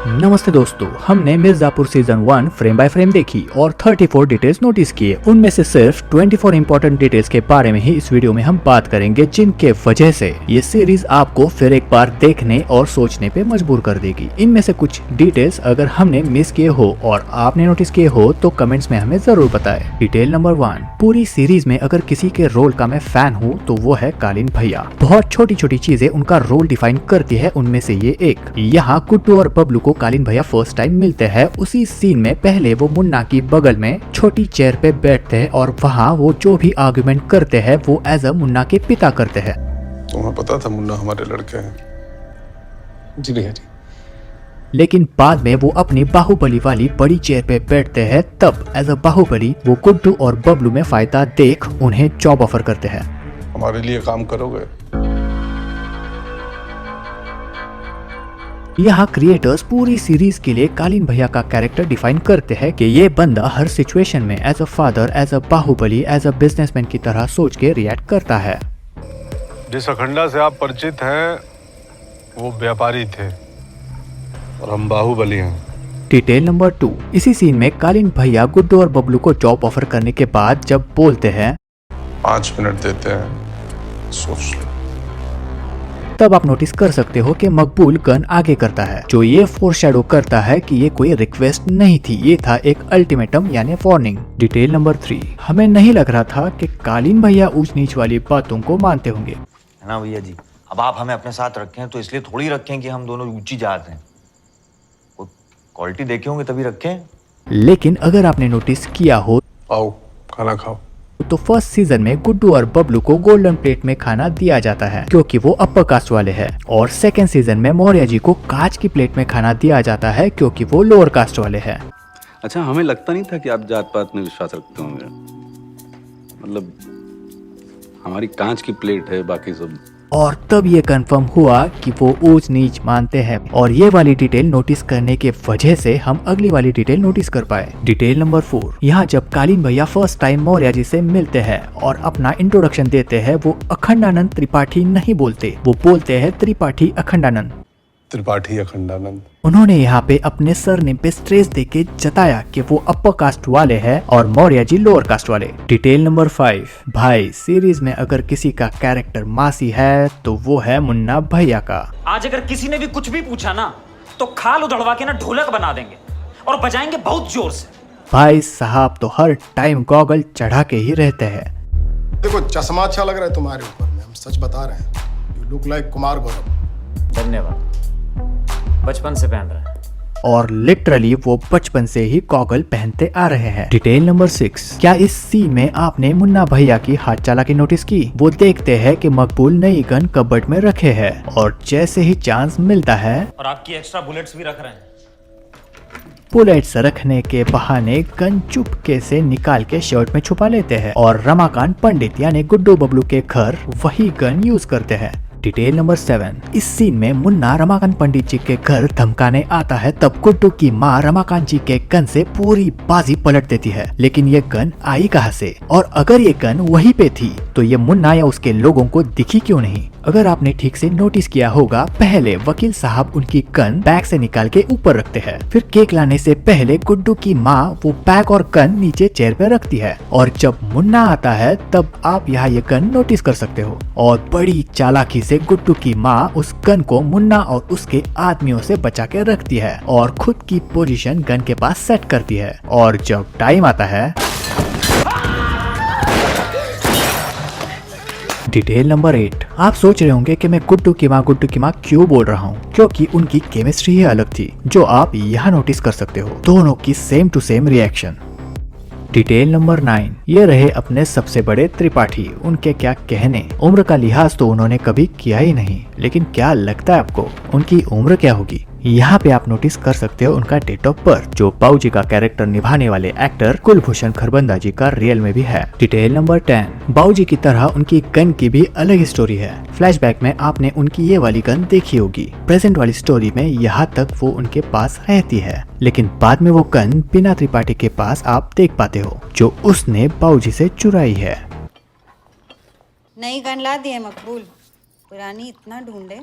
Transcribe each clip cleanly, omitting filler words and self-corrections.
नमस्ते दोस्तों, हमने Mirzapur season 1 frame by frame देखी और 34 डिटेल्स नोटिस किए। उनमें से सिर्फ 24 इंपॉर्टेंट डिटेल्स के बारे में ही इस वीडियो में हम बात करेंगे, जिनके वजह से ये सीरीज आपको फिर एक बार देखने और सोचने पे मजबूर कर देगी। इनमें से कुछ डिटेल्स अगर हमने मिस किए हो और आपने नोटिस किए हो तो कमेंट्स में हमें जरूर बताएं। डिटेल नंबर 1, पूरी सीरीज में अगर किसी के रोल का मैं फैन हूँ तो वो है कालीन भैया। बहुत छोटी छोटी चीजें उनका रोल डिफाइन करती है, उनमें से ये एक। यहाँ गुड्डू और बबलू को कालीन भैया फर्स्ट टाइम मिलते हैं। उसी सीन में पहले वो मुन्ना की बगल में छोटी चेयर पे बैठते हैं और वहाँ वो जो भी आर्गुमेंट करते हैं वो एज अ मुन्ना के पिता करते हैं। तुम्हें पता था मुन्ना हमारे लड़के हैं? जी भैया जी। लेकिन बाद में वो अपनी बाहुबली वाली बड़ी चेयर पे बैठते हैं, तब एज अ बाहुबली वो गुड्डू और बबलू में फायदा देख उन्हें जॉब ऑफर करते हैं। हमारे लिए काम करोगे? यहाँ क्रिएटर्स पूरी सीरीज के लिए कालीन भैया का कैरेक्टर डिफाइन करते हैं कि ये बंदा हर सिचुएशन में as a father, as a Baahubali, as a businessman की तरह सोच के रिएक्ट करता है। जिस अखंडा से आप परिचित हैं वो व्यापारी थे और हम बाहुबली हैं। डिटेल नंबर 2, इसी सीन में कालीन भैया गुड्डू और बबलू को जॉब ऑफर करने के बाद जब बोलते हैं 5 मिनट देते हैं, सोच लो। तब आप नोटिस कर सकते हो कि मकबूल गन आगे करता है, जो ये फोरशैडो करता है कि ये कोई रिक्वेस्ट नहीं थी, ये था एक अल्टीमेटम यानी वार्निंग। डिटेल नंबर 3, हमें नहीं लग रहा था कि कालीन भैया ऊंच नीच वाली बातों को मानते होंगे। है ना भैया जी, अब आप हमें अपने साथ रखें तो इसलिए थोड़ी रखें कि हम दोनों ऊंची जात हैं। क्वालिटी देखे होंगे तभी रखें। लेकिन अगर आपने नोटिस किया हो आओ खाना खाओ, तो फर्स्ट सीजन में गुड्डू और बबलू को गोल्डन प्लेट में खाना दिया जाता है क्योंकि वो अपर कास्ट वाले हैं, और सेकंड सीजन में मौर्य जी को कांच की प्लेट में खाना दिया जाता है क्योंकि वो लोअर कास्ट वाले हैं। अच्छा, हमें लगता नहीं था कि आप जात पात में विश्वास रखते होंगे। मतलब हमारी कांच की प्लेट है, बाकी सब। और तब ये कंफर्म हुआ कि वो ऊंच नीच मानते हैं, और ये वाली डिटेल नोटिस करने के वजह से हम अगली वाली डिटेल नोटिस कर पाए। डिटेल नंबर 4, यहाँ जब कालीन भैया फर्स्ट टाइम मौर्य जी से मिलते हैं और अपना इंट्रोडक्शन देते हैं, वो अखंडानंद त्रिपाठी नहीं बोलते, वो बोलते हैं त्रिपाठी अखंडानंद। त्रिपाठी अखंडानंद। उन्होंने यहाँ पे अपने सरनेम पे स्ट्रेस देके जताया कि वो अपर कास्ट वाले हैं और मौर्य जी लोअर कास्ट वाले। डिटेल नंबर 5, भाई सीरीज में अगर किसी का कैरेक्टर मासी है तो वो है मुन्ना भैया का। आज अगर किसी ने भी कुछ भी पूछा ना तो खाल उधड़वा के ना ढोलक बना देंगे और बजाएंगे बहुत जोर से। भाई साहब तो हर टाइम गॉगल चढ़ा के ही रहते हैं। देखो चश्मा अच्छा लग रहा है तुम्हारे ऊपर में, हम सच बता रहे हैं। You look like Kumar Gaurav. धन्यवाद, बचपन से पहन रहे हैं। और लिटरली वो बचपन से ही गॉगल पहनते आ रहे हैं। डिटेल नंबर 6, क्या इस सीन में आपने मुन्ना भैया की हाथ चालाकी नोटिस की? वो देखते हैं कि मकबूल नई गन कबर्ड में रखे है और जैसे ही चांस मिलता है और आपकी एक्स्ट्रा बुलेट्स भी रख रहे हैं। बुलेट्स रखने के बहाने गन चुपके से निकाल के शर्ट में छुपा लेते हैं और रमाकांत पंडित यानी गुड्डू बबलू के घर वही गन यूज करते हैं। डिटेल नंबर 7, इस सीन में मुन्ना रमाकांत पंडित जी के घर धमकाने आता है, तब गुड्डू की माँ रमाकांत जी के गन से पूरी बाजी पलट देती है। लेकिन ये गन आई कहाँ से, और अगर ये गन वहीं पे थी तो ये मुन्ना या उसके लोगों को दिखी क्यों नहीं? अगर आपने ठीक से नोटिस किया होगा, पहले वकील साहब उनकी गन बैग से निकाल के ऊपर रखते हैं, फिर केक लाने से पहले गुड्डू की माँ वो बैग और गन नीचे चेयर पे रखती है, और जब मुन्ना आता है तब आप यहाँ ये गन नोटिस कर सकते हो। और बड़ी चालाकी से गुड्डू की माँ उस गन को मुन्ना और उसके आदमियों से बचा के रखती है और खुद की पोजीशन गन के पास सेट करती है। और जब टाइम आता है डिटेल नंबर 8, आप सोच रहे होंगे कि मैं गुड्डू की माँ क्यों बोल रहा हूँ, क्योंकि उनकी केमिस्ट्री ही अलग थी, जो आप यहाँ नोटिस कर सकते हो। दोनों की same to same reaction. Detail number 9, ये रहे अपने सबसे बड़े त्रिपाठी। उनके क्या कहने, उम्र का लिहाज तो उन्होंने कभी किया ही नहीं, लेकिन क्या लगता है आपको उनकी उम्र क्या होगी? यहाँ पे आप नोटिस कर सकते हो उनका डेट ऑफ बर्थ, जो बाबूजी का कैरेक्टर निभाने वाले एक्टर कुलभूषण खरबंदा जी का रियल में भी है। डिटेल नंबर 10, बाबूजी की तरह उनकी गन की भी अलग स्टोरी है। फ्लैशबैक में आपने उनकी ये वाली गन देखी होगी। प्रेजेंट वाली स्टोरी में यहाँ तक वो उनके पास रहती है, लेकिन बाद में वो गन बिना त्रिपाठी के पास आप देख पाते हो, जो उसने बाबूजी से चुराई है। नई गन ला दी है मकबूल, पुरानी इतना ढूंढे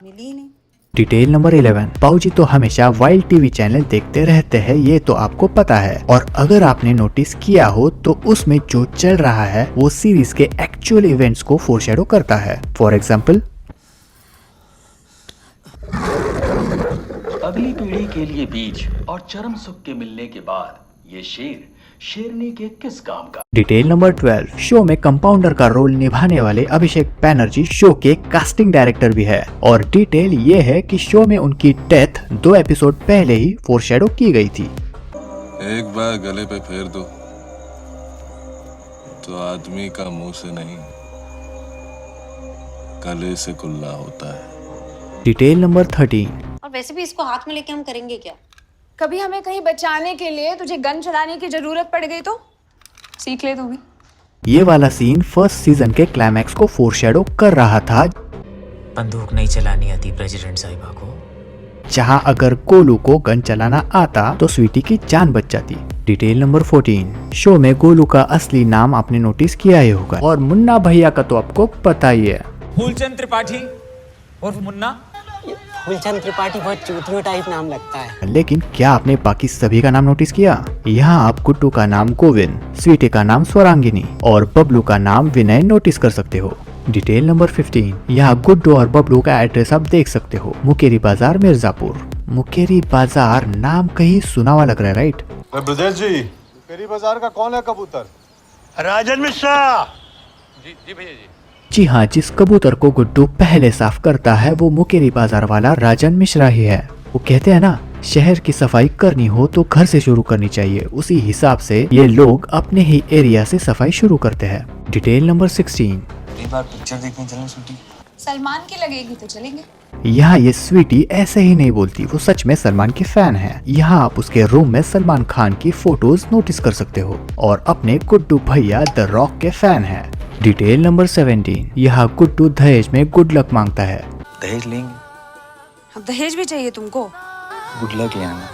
मिली नहीं। डिटेल नंबर 11, बाबूजी तो हमेशा वाइल्ड टीवी चैनल देखते रहते हैं, ये तो आपको पता है। और अगर आपने नोटिस किया हो तो उसमें जो चल रहा है वो सीरीज के एक्चुअल इवेंट्स को फोरशैडो करता है। फॉर एग्जाम्पल, अगली पीढ़ी के लिए बीज और चरम सुख के मिलने के बाद ये शेर शेरनी के किस काम का। डिटेल नंबर 12, शो में कंपाउंडर का रोल निभाने वाले अभिषेक बैनर्जी शो के कास्टिंग डायरेक्टर भी है। और डिटेल ये है कि शो में उनकी डेथ 2 एपिसोड पहले ही फोरशैडो की गई थी। एक बार गले पे फेर दो तो आदमी का मुंह से नहीं गले से कुल्ला होता है। डिटेल नंबर 13, और वैसे भी इसको हाथ में लेके हम करेंगे क्या? कभी हमें कहीं बचाने के लिए तुझे गन चलाने की जरूरत पड़ गई तो सीख ले तू भी। ये वाला सीन फर्स्ट सीजन के क्लाइमैक्स को फोरशैडो कर रहा था, बंदूक नहीं चलानी आती प्रेसिडेंट साहिबा को। जहां अगर गोलू को गन चलाना आता तो स्वीटी की जान बच जाती। डिटेल नंबर 14, शो में गोलू का असली नाम आपने नोटिस किया ही होगा, और मुन्ना भैया का तो आपको पता ही है। फूलचंद त्रिपाठी और मुन्ना। फूलचंद त्रिपाठी बहुत चूतियों टाइप नाम लगता है। लेकिन क्या आपने बाकी सभी का नाम नोटिस किया? यहाँ आप गुड्डू का नाम गोविंद, स्वीटी का नाम स्वरांगिनी और बबलू का नाम विनय नोटिस कर सकते हो। डिटेल नंबर 15, यहाँ गुड्डू और बबलू का एड्रेस आप देख सकते हो, मुकेरी बाजार मिर्जापुर। मुकेरी बाजार नाम कहीं सुना हुआ लग रहा है, राइट? ब्रजेश जी, मुकेरी बाजार का कौन है कबूतर? राजन मिश्रा। जी भैया जी। जी हाँ, जिस कबूतर को गुड्डू पहले साफ करता है वो मुकेरी बाजार वाला राजन मिश्रा ही है। वो कहते हैं ना, शहर की सफाई करनी हो तो घर से शुरू करनी चाहिए, उसी हिसाब से ये लोग अपने ही एरिया से सफाई शुरू करते हैं। डिटेल नंबर 16, अगली बार पिक्चर देखने चलें स्वीटी। सलमान की लगेगी तो चलेंगे। यहाँ ये स्वीटी ऐसे ही नहीं बोलती, वो सच में सलमान की फैन है। यहाँ आप उसके रूम में सलमान खान की फोटोज नोटिस कर सकते हो और अपने गुड्डू भैया द रॉक के फैन है। डिटेल नंबर 17, यहाँ गुड्डू दहेज में गुड लक मांगता है। दहेज लेंगे? अब दहेज भी चाहिए तुमको? गुड लक ले आना।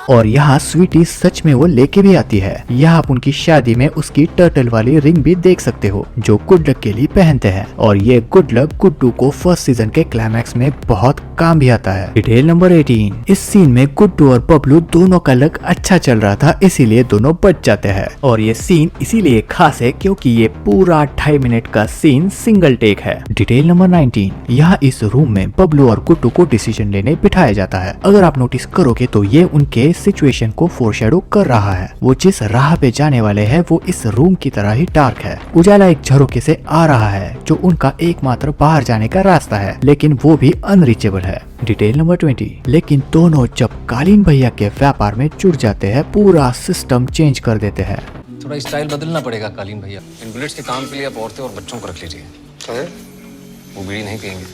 और यहाँ स्वीटी सच में वो लेके भी आती है। यहाँ आप उनकी शादी में उसकी टर्टल वाली रिंग भी देख सकते हो जो गुड लक के लिए पहनते हैं। और ये गुड लक गुड्डू को फर्स्ट सीजन के क्लाइमैक्स में बहुत काम भी आता है। डिटेल नंबर 18, इस सीन में गुड्डू और बबलू दोनों का लक अच्छा चल रहा था, इसीलिए दोनों बच जाते हैं। और ये सीन इसीलिए खास है क्योंकि ये पूरा 2.5 मिनट का सीन सिंगल टेक है। डिटेल नंबर 19, यहाँ इस रूम में बबलू और गुड्डू को डिसीजन लेने बिठाया जाता है। अगर आप नोटिस करोगे तो ये उनके सिचुएशन को फोरशैडो कर रहा है। वो जिस राह पे जाने वाले हैं वो इस रूम की तरह ही डार्क है। उजाला एक झरोके से आ रहा है जो उनका एकमात्र बाहर जाने का रास्ता है, लेकिन वो भी अनरीचेबल है। डिटेल नंबर 20, लेकिन दोनों जब कालीन भैया के व्यापार में जुड़ जाते हैं पूरा सिस्टम चेंज कर देते हैं। थोड़ा स्टाइल बदलना पड़ेगा कालीन भैया। इन बुलेट्स के काम के लिए आप औरतें और बच्चों को रख लीजिए। वो बीड़ी नहीं पियेंगे,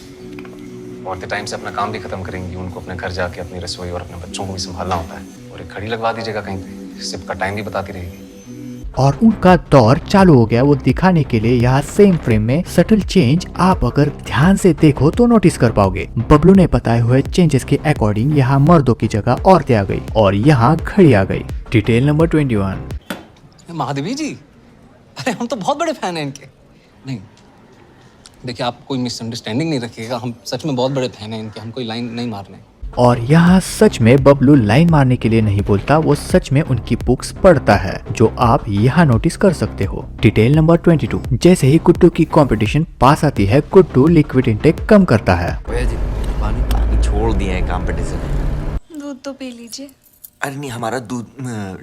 औरतें टाइम से अपना काम भी खत्म करेंगी, उनको अपने घर जाके अपनी रसोई और अपने बच्चों को भी संभालना होता है। और एक घड़ी लगवा दीजिएगा कहीं पे, सिप का टाइम भी बताती रहेगी। और उनका दौर चालू हो गया वो दिखाने के लिए। यहाँ सेम फ्रेम में सटल चेंज आप अगर ध्यान से देखो तो नोटिस कर पाओगे। बबलू ने बताए हुए चेंजेस के अकॉर्डिंग यहाँ मर्दों की जगह औरतें आ गई और यहाँ घड़ी आ गई। डिटेल नंबर 21, महादेवी जी, अरे हम तो बहुत बड़े फैन हैं इनके। नहीं देखिए, आप कोई मिसअंडरस्टैंडिंग नहीं रखिएगा, हम सच में बहुत बड़े फैन हैं इनके, हम कोई लाइन नहीं मारने। और यहाँ सच में बबलू लाइन मारने के लिए नहीं बोलता, वो सच में उनकी बुक्स पढ़ता है जो आप यहाँ नोटिस कर सकते हो। डिटेल नंबर 22, जैसे ही गुड्डू की कंपटीशन पास आती है गुड्डू लिक्विड इंटेक कम करता है। पानी छोड़ दिया है कंपटीशन। दूध तो पी लीजिए। अरे नहीं, हमारा दूध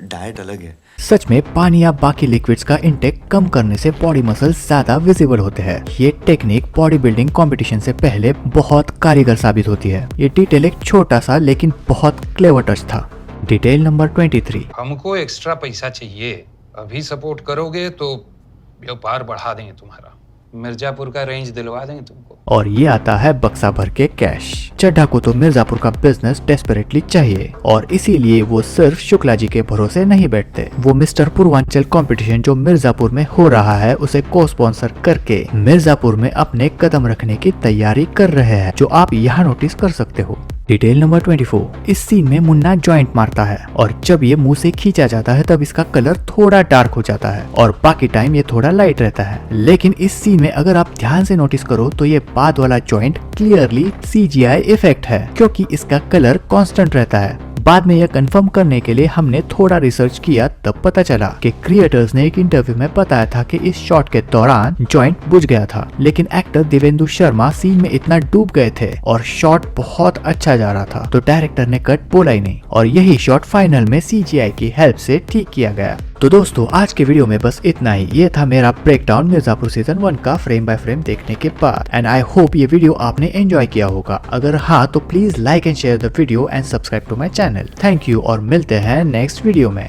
डाइट अलग है। सच में पानी या बाकी लिक्विड्स का इंटेक कम करने से बॉडी मसल्स ज्यादा विजिबल होते हैं। ये टेक्निक बॉडी बिल्डिंग कंपटीशन से पहले बहुत कारीगर साबित होती है। ये डिटेल एक छोटा सा लेकिन बहुत क्लेवर टच था। डिटेल नंबर 23, हमको एक्स्ट्रा पैसा चाहिए, अभी सपोर्ट करोगे तो व्यापार बढ़ा देंगे तुम्हारा, मिर्जापुर का रेंज दिलवा देंगे तुमको। और ये आता है बक्सा भर के कैश। चड्ढा को तो मिर्जापुर का बिजनेस डेस्परेटली चाहिए और इसीलिए वो सिर्फ शुक्ला जी के भरोसे नहीं बैठते। वो मिस्टर पूर्वांचल कंपटीशन जो मिर्जापुर में हो रहा है उसे को स्पॉन्सर करके मिर्जापुर में अपने कदम रखने की तैयारी कर रहे हैं, जो आप यहाँ नोटिस कर सकते हो। Detail number 24। इस सीन में मुन्ना जॉइंट मारता है और जब ये मुंह से खींचा जाता है तब इसका कलर थोड़ा डार्क हो जाता है और बाकी टाइम ये थोड़ा लाइट रहता है। लेकिन इस सीन में अगर आप ध्यान से नोटिस करो तो ये बाद वाला जॉइंट क्लियरली CGI इफेक्ट है, क्योंकि इसका कलर कांस्टेंट रहता है। बाद में यह कंफर्म करने के लिए हमने थोड़ा रिसर्च किया, तब पता चला कि क्रिएटर्स ने एक इंटरव्यू में बताया था कि इस शॉट के दौरान जॉइंट बुझ गया था, लेकिन एक्टर देवेंदु शर्मा सीन में इतना डूब गए थे और शॉट बहुत अच्छा जा रहा था तो डायरेक्टर ने कट बोला ही नहीं और यही शॉट फाइनल में CGI की हेल्प से ठीक किया गया। तो दोस्तों आज के वीडियो में बस इतना ही। ये था मेरा ब्रेकडाउन मिर्जापुर सीजन 1 का फ्रेम बाय फ्रेम देखने के बाद एंड आई होप ये वीडियो आपने एंजॉय किया होगा। अगर हाँ तो please like and share the video and subscribe to my channel. Thank you और मिलते हैं नेक्स्ट वीडियो में।